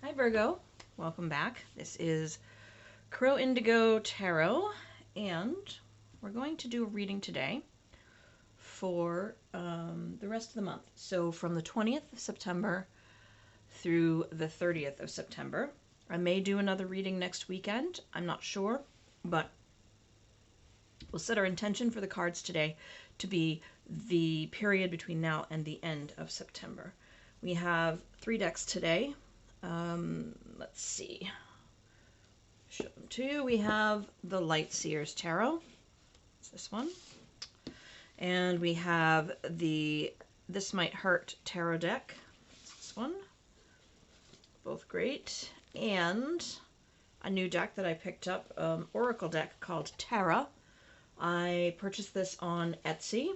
Hi Virgo, welcome back. This is Crow Indigo Tarot, and we're going to do a reading today for the rest of the month. So from the 20th of September through the 30th of September. I may do another reading next weekend. I'm not sure, but we'll set our intention for the cards today to be the period between now and the end of September. We have 3 decks today. Let's see. Show them to you. We have the Light Seer's Tarot. It's this one. And we have the This Might Hurt Tarot deck. It's this one. Both great. And a new deck that I picked up, Oracle deck called Terra. I purchased this on Etsy,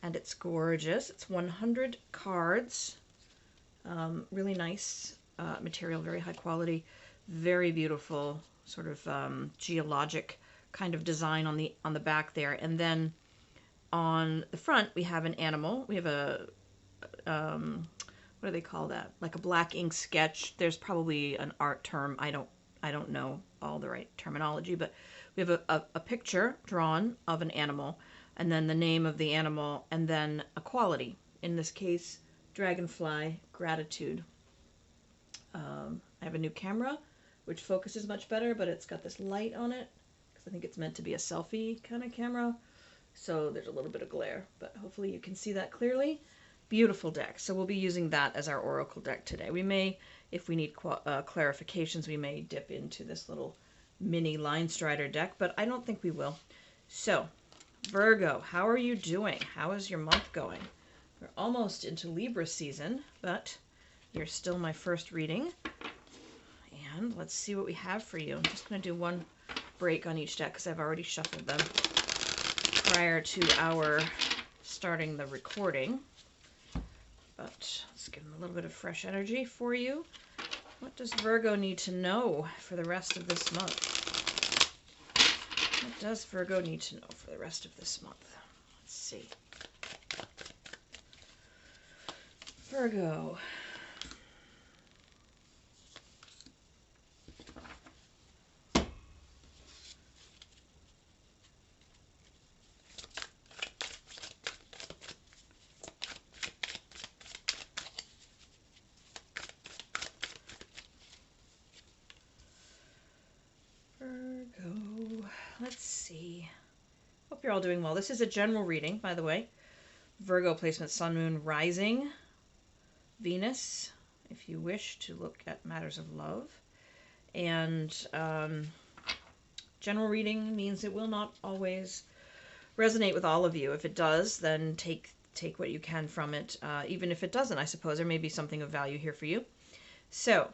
and it's gorgeous. It's 100 cards. Really nice material, very high quality, very beautiful, sort of geologic kind of design on the back there. And then on the front we have an animal. We have a what do they call that? Like a black ink sketch. There's probably an art term. I don't know all the right terminology, but we have a picture drawn of an animal, and then the name of the animal, and then a quality. In this case, dragonfly, gratitude. I have a new camera, which focuses much better, but it's got this light on it, because I think it's meant to be a selfie kind of camera. So there's a little bit of glare, but hopefully you can see that clearly. Beautiful deck. So we'll be using that as our Oracle deck today. We may, if we need clarifications, we may dip into this little mini Line Strider deck, but I don't think we will. So, Virgo, how are you doing? How is your month going? We're almost into Libra season, but you're still my first reading. And let's see what we have for you. I'm just going to do one break on each deck because I've already shuffled them prior to our starting the recording. But let's give them a little bit of fresh energy for you. What does Virgo need to know for the rest of this month? What does Virgo need to know for the rest of this month? Let's see. Virgo. Let's see. Hope you're all doing well. This is a general reading, by the way. Virgo placement, Sun, Moon, Rising, Venus, if you wish to look at matters of love. And general reading means it will not always resonate with all of you. If it does, then take what you can from it. Even if it doesn't, I suppose there may be something of value here for you. So,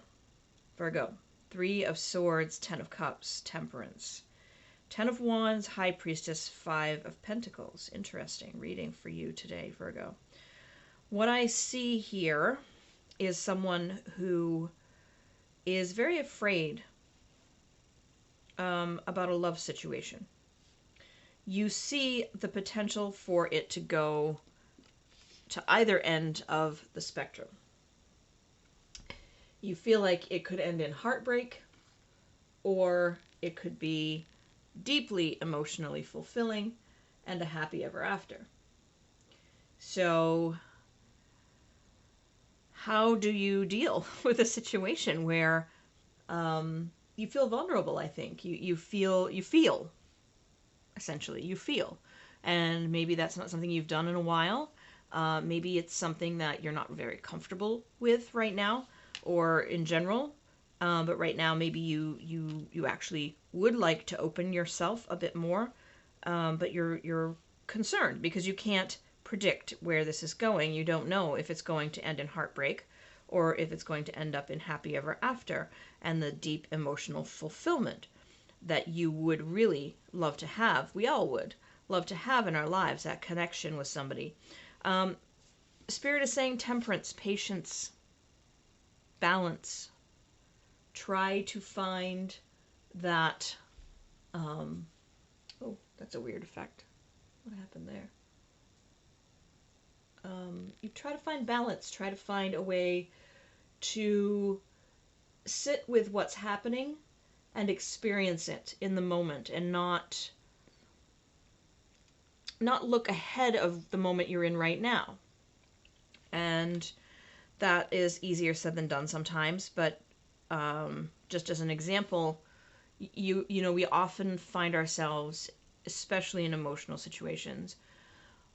Virgo, 3 of Swords, 10 of Cups, Temperance. 10 of Wands, High Priestess, 5 of Pentacles. Interesting reading for you today, Virgo. What I see here is someone who is very afraid about a love situation. You see the potential for it to go to either end of the spectrum. You feel like it could end in heartbreak, or it could be deeply emotionally fulfilling and a happy ever after. So how do you deal with a situation where you feel vulnerable? I think you feel essentially you feel, and maybe that's not something you've done in a while. Maybe it's something that you're not very comfortable with right now, or in general. But right now, maybe you actually would like to open yourself a bit more, but you're concerned because you can't predict where this is going. You don't know if it's going to end in heartbreak or if it's going to end up in happy ever after and the deep emotional fulfillment that you would really love to have. We all would love to have in our lives, that connection with somebody. Spirit is saying temperance, patience, balance. Try to find that, oh, that's a weird effect. What happened there? You try to find balance, try to find a way to sit with what's happening and experience it in the moment, and not look ahead of the moment you're in right now. And that is easier said than done sometimes, but just as an example, you know, we often find ourselves, especially in emotional situations,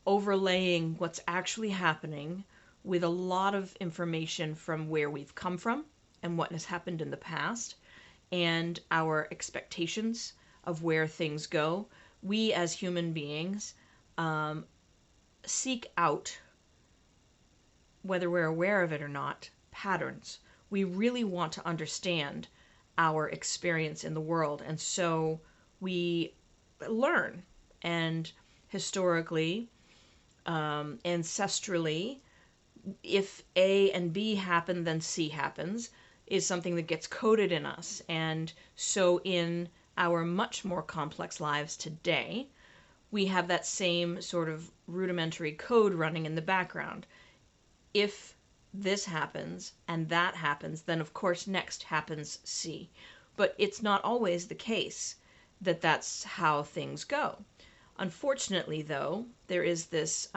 overlaying what's actually happening with a lot of information from where we've come from and what has happened in the past, and our expectations of where things go. We as human beings seek out, whether we're aware of it or not, patterns. We really want to understand our experience in the world, and so we learn. And historically, ancestrally, if A and B happen, then C happens, is something that gets coded in us. And so in our much more complex lives today, we have that same sort of rudimentary code running in the background. If this happens and that happens, then of course next happens C. But it's not always the case that that's how things go. Unfortunately, though, there is this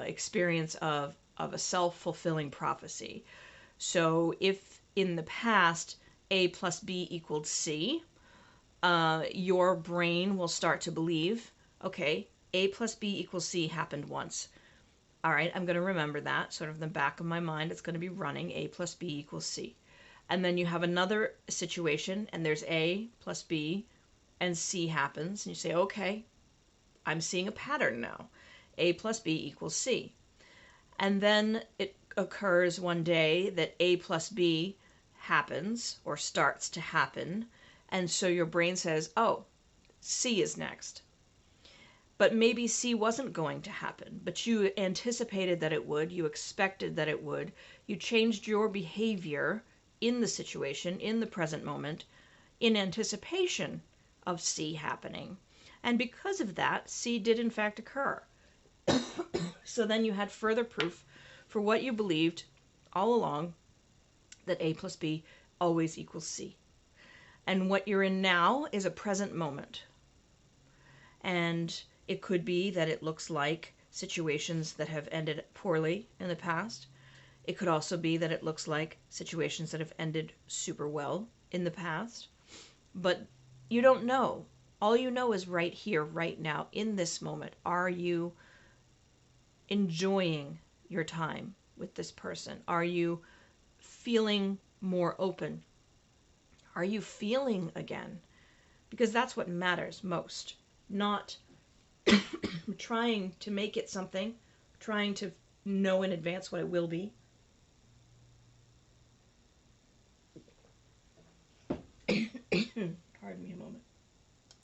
experience of a self-fulfilling prophecy. So if in the past A plus B equaled C, your brain will start to believe, okay, A plus B equals C happened once. All right, I'm going to remember that. Sort of in the back of my mind, it's going to be running A plus B equals C. And then you have another situation, and there's A plus B, and C happens. And you say, okay, I'm seeing a pattern now. A plus B equals C. And then it occurs one day that A plus B happens, or starts to happen. And so your brain says, oh, C is next. But maybe C wasn't going to happen, but you anticipated that it would, you expected that it would, you changed your behavior in the situation, in the present moment, in anticipation of C happening. And because of that, C did in fact occur. So then you had further proof for what you believed all along, that A plus B always equals C. And what you're in now is a present moment. And it could be that it looks like situations that have ended poorly in the past. It could also be that it looks like situations that have ended super well in the past. But you don't know. All you know is right here, right now, in this moment. Are you enjoying your time with this person? Are you feeling more open? Are you feeling again? Because that's what matters most. Not trying to make it something, trying to know in advance what it will be. Pardon me a moment.